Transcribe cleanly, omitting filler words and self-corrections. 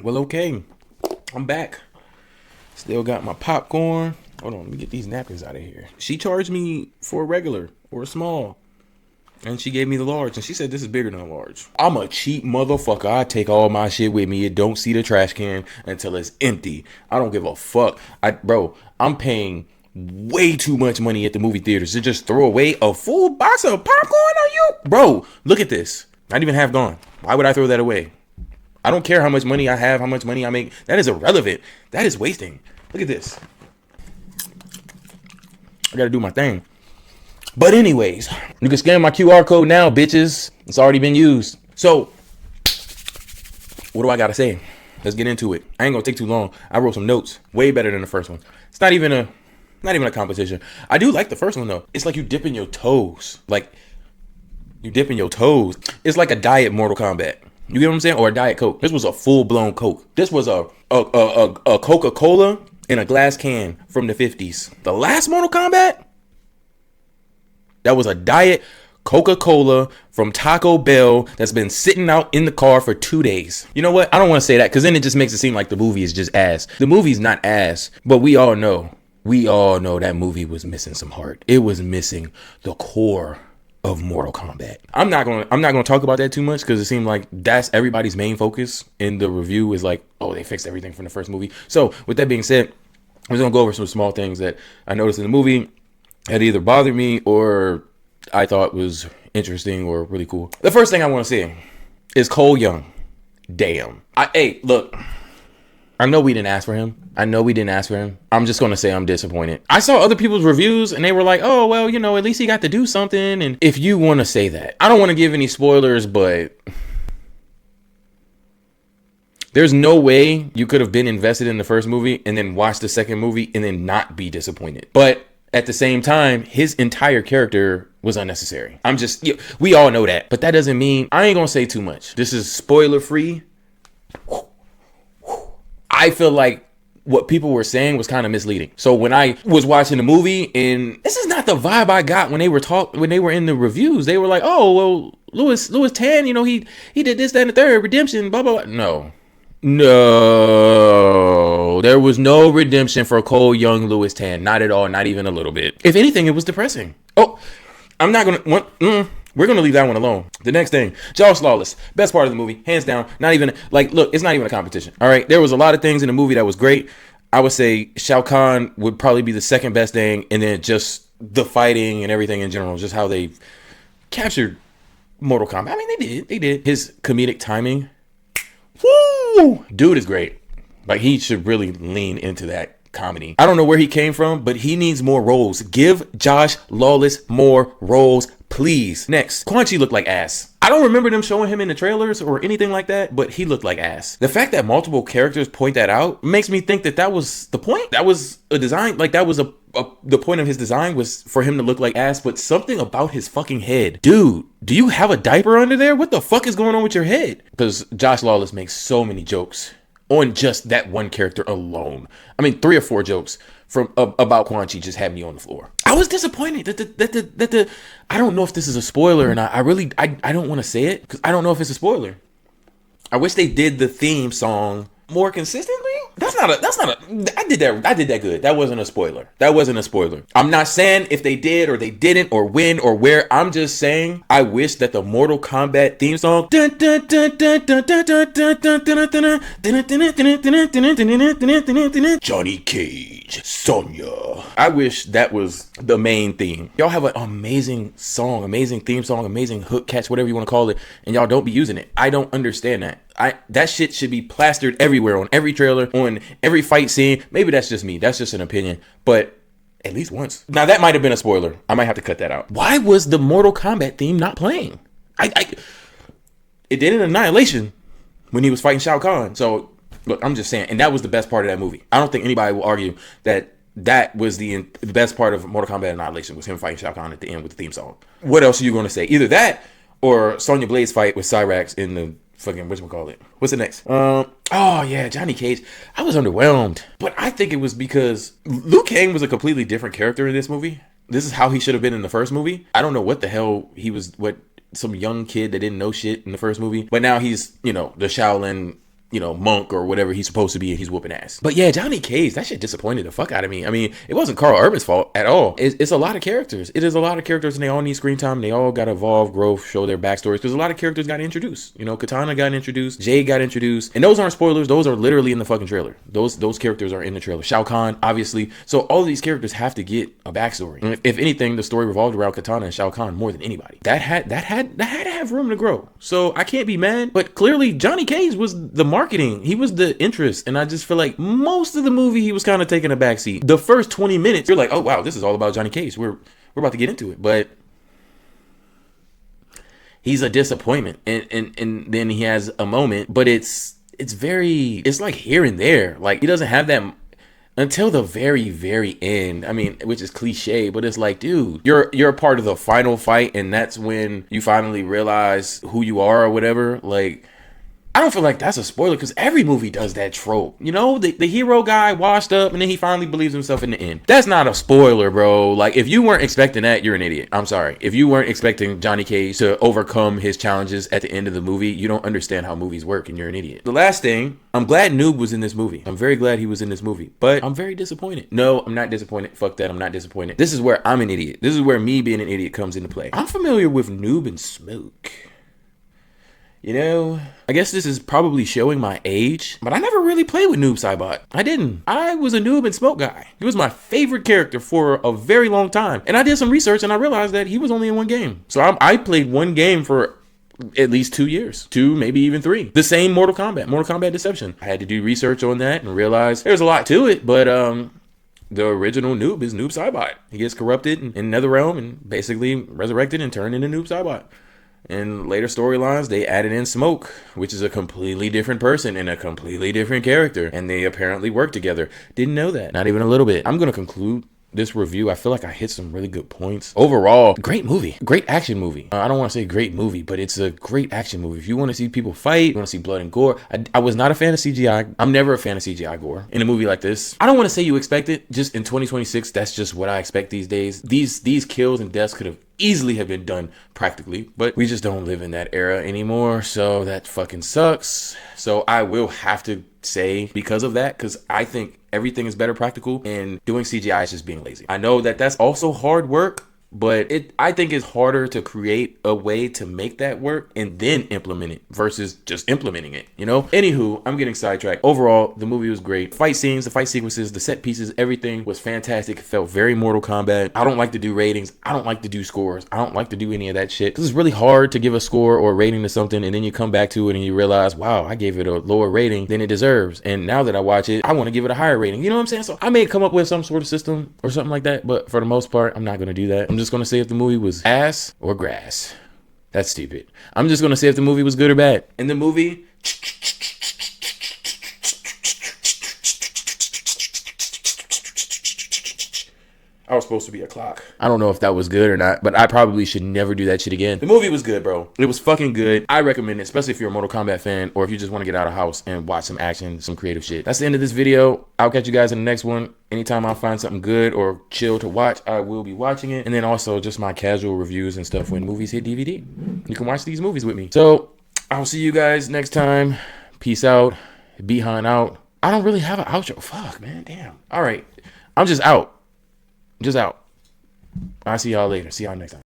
Well, okay. I'm back. Still got my popcorn. Hold on, let me get these napkins out of here. She charged me for a regular or a small. And she gave me the large. And she said this is bigger than a large. I'm a cheap motherfucker. I take all my shit with me. It don't see the trash can until it's empty. I don't give a fuck. Bro, I'm paying way too much money at the movie theaters to just throw away a full box of popcorn on you. Bro, look at this. Not even half gone. Why would I throw that away? I don't care how much money I have, how much money I make. That is irrelevant. That is wasting. Look at this. I gotta do my thing. But anyways, you can scan my QR code now, bitches. It's already been used. So, what do I gotta say? Let's get into it. I ain't gonna take too long. I wrote some notes. Way better than the first one. It's not even a competition. I do like the first one though. It's like you dipping your toes. It's like a diet Mortal Kombat. You get what I'm saying? Or a Diet Coke. This was a full-blown Coke. This was a Coca-Cola in a glass can from the 50s. The last Mortal Kombat? That was a Diet Coca-Cola from Taco Bell that's been sitting out in the car for 2 days. You know what? I don't want to say that because then it just makes it seem like the movie is just ass. The movie's not ass, but we all know that movie was missing some heart. It was missing the core of Mortal Kombat. I'm not gonna talk about that too much because it seemed like that's everybody's main focus in the review is like, oh, they fixed everything from the first movie. So with that being said, I'm just gonna go over some small things that I noticed in the movie that either bothered me or I thought was interesting or really cool. The first thing I want to say is Cole Young. Damn. Hey, look. I know we didn't ask for him. I'm just going to say I'm disappointed. I saw other people's reviews and they were like, oh, well, you know, at least he got to do something. And if you want to say that, I don't want to give any spoilers, but there's no way you could have been invested in the first movie and then watch the second movie and then not be disappointed. But at the same time, his entire character was unnecessary. We all know that, but that doesn't mean I ain't going to say too much. This is spoiler free. I feel like what people were saying was kind of misleading. So when I was watching the movie, and this is not the vibe I got when they were in the reviews. They were like, "Oh, well, Louis Tan, you know, he did this, that, and the third, redemption, blah blah blah." No, there was no redemption for Cole Young, Louis Tan, not at all, not even a little bit. If anything, it was depressing. Oh, I'm not gonna. We're going to leave that one alone. The next thing, Josh Lawless, best part of the movie, hands down. Not even, look, it's not even a competition. All right, there was a lot of things in the movie that was great. I would say Shao Kahn would probably be the second best thing, and then just the fighting and everything in general, just how they captured Mortal Kombat. I mean, they did. His comedic timing, woo, dude is great. Like, he should really lean into that comedy. I don't know where he came from, but he needs more roles. Give Josh Lawless more roles, please. Next, Quan Chi looked like ass. I don't remember them showing him in the trailers or anything like that, but he looked like ass. The fact that multiple characters point that out makes me think that was the point. That was a design, like that was the point of his design was for him to look like ass, but something about his fucking head. Dude, do you have a diaper under there? What the fuck is going on with your head? Because Josh Lawless makes so many jokes on just that one character alone. I mean, 3 or 4 jokes from about Quan Chi just had me on the floor. I was disappointed that I don't know if this is a spoiler or not. I don't want to say it because I don't know if it's a spoiler. I wish they did the theme song more consistently. I did that good. That wasn't a spoiler. I'm not saying if they did or they didn't or when or where. I'm just saying I wish that the Mortal Kombat theme song Johnny Cage, Sonya. I wish that was the main theme. Y'all have an amazing song, amazing theme song, amazing hook catch, whatever you want to call it, and y'all don't be using it. I don't understand that. That shit should be plastered everywhere, on every trailer, on every fight scene. Maybe that's just me. That's just an opinion. But at least once. Now, that might have been a spoiler. I might have to cut that out. Why was the Mortal Kombat theme not playing? It did in Annihilation when he was fighting Shao Kahn. So, look, I'm just saying. And that was the best part of that movie. I don't think anybody will argue that was the best part of Mortal Kombat Annihilation was him fighting Shao Kahn at the end with the theme song. What else are you going to say? Either that or Sonya Blade's fight with Cyrax in the fucking, whatchamacallit. What's the next? Oh yeah, Johnny Cage. I was underwhelmed, but I think it was because Liu Kang was a completely different character in this movie. This is how he should have been in the first movie. I don't know what the hell he was, some young kid that didn't know shit in the first movie, but now he's, the Shaolin monk or whatever he's supposed to be, and he's whooping ass. But yeah, Johnny Cage, that shit disappointed the fuck out of me. I mean, it wasn't Carl Urban's fault at all. It's a lot of characters. It is a lot of characters, and they all need screen time. They all got to evolve, grow, show their backstories, because a lot of characters got introduced. Katana got introduced, Jade got introduced, and those aren't spoilers. Those are literally in the fucking trailer. Those characters are in the trailer. Shao Kahn, obviously. So all of these characters have to get a backstory. And if anything, the story revolved around Katana and Shao Kahn more than anybody. That had to have room to grow. So I can't be mad. But clearly, Johnny Cage was the marketing. He was the interest, and I just feel like most of the movie he was kind of taking a backseat. The first 20 minutes, you're like, oh wow, this is all about Johnny Cage. We're about to get into it, but he's a disappointment, and then he has a moment, but it's like here and there. Like, he doesn't have that until the very, very end. I mean, which is cliche, but it's like, dude, you're a part of the final fight, and that's when you finally realize who you are or whatever. Like, I don't feel like that's a spoiler, because every movie does that trope. The hero guy washed up and then he finally believes himself in the end. That's not a spoiler, bro. Like, if you weren't expecting that, you're an idiot. I'm sorry. If you weren't expecting Johnny Cage to overcome his challenges at the end of the movie, you don't understand how movies work, and you're an idiot. The last thing, I'm glad Noob was in this movie. I'm very glad he was in this movie, but I'm very disappointed. No, I'm not disappointed. Fuck that. I'm not disappointed. This is where I'm an idiot. This is where me being an idiot comes into play. I'm familiar with Noob and Smoke. I guess this is probably showing my age, but I never really played with Noob Saibot. I didn't. I was a Noob and Smoke guy. He was my favorite character for a very long time. And I did some research, and I realized that he was only in one game. So I played one game for at least 2 years. 2, maybe even 3. The same Mortal Kombat Deception. I had to do research on that and realize there's a lot to it, but the original Noob is Noob Saibot. He gets corrupted in Netherrealm and basically resurrected and turned into Noob Saibot. In later storylines, they added in Smoke, which is a completely different person and a completely different character. And they apparently work together. Didn't know that. Not even a little bit. I'm going to conclude this review. I feel like I hit some really good points. Overall, great movie. Great action movie. I don't want to say great movie, but it's a great action movie. If you want to see people fight, you want to see blood and gore. I was not a fan of CGI. I'm never a fan of CGI gore in a movie like this. I don't want to say you expect it. Just in 2026, that's just what I expect these days. These kills and deaths could have easily have been done practically, but we just don't live in that era anymore, so that fucking sucks. So I will have to say, because of that, because I think everything is better practical, and doing CGI is just being lazy. I know that that's also hard work, but I think it's harder to create a way to make that work and then implement it versus just implementing it, Anywho, I'm getting sidetracked. Overall, the movie was great. Fight scenes, the fight sequences, the set pieces, everything was fantastic. It felt very Mortal Kombat. I don't like to do ratings. I don't like to do scores. I don't like to do any of that shit, because it's really hard to give a score or a rating to something, and then you come back to it and you realize, wow, I gave it a lower rating than it deserves. And now that I watch it, I want to give it a higher rating. You know what I'm saying? So I may come up with some sort of system or something like that, but for the most part, I'm not going to do that. I'm just going to say if the movie was ass or grass. That's stupid. I'm just going to say if the movie was good or bad. In the movie, I was supposed to be a clock. I don't know if that was good or not, but I probably should never do that shit again. The movie was good, bro. It was fucking good. I recommend it, especially if you're a Mortal Kombat fan, or if you just want to get out of the house and watch some action, some creative shit. That's the end of this video. I'll catch you guys in the next one. Anytime I find something good or chill to watch, I will be watching it. And then also just my casual reviews and stuff when movies hit DVD. You can watch these movies with me. So I'll see you guys next time. Peace out. Behind out. I don't really have an outro. Fuck, man. Damn. All right. I'm just out. Just out. I'll see y'all later. See y'all next time.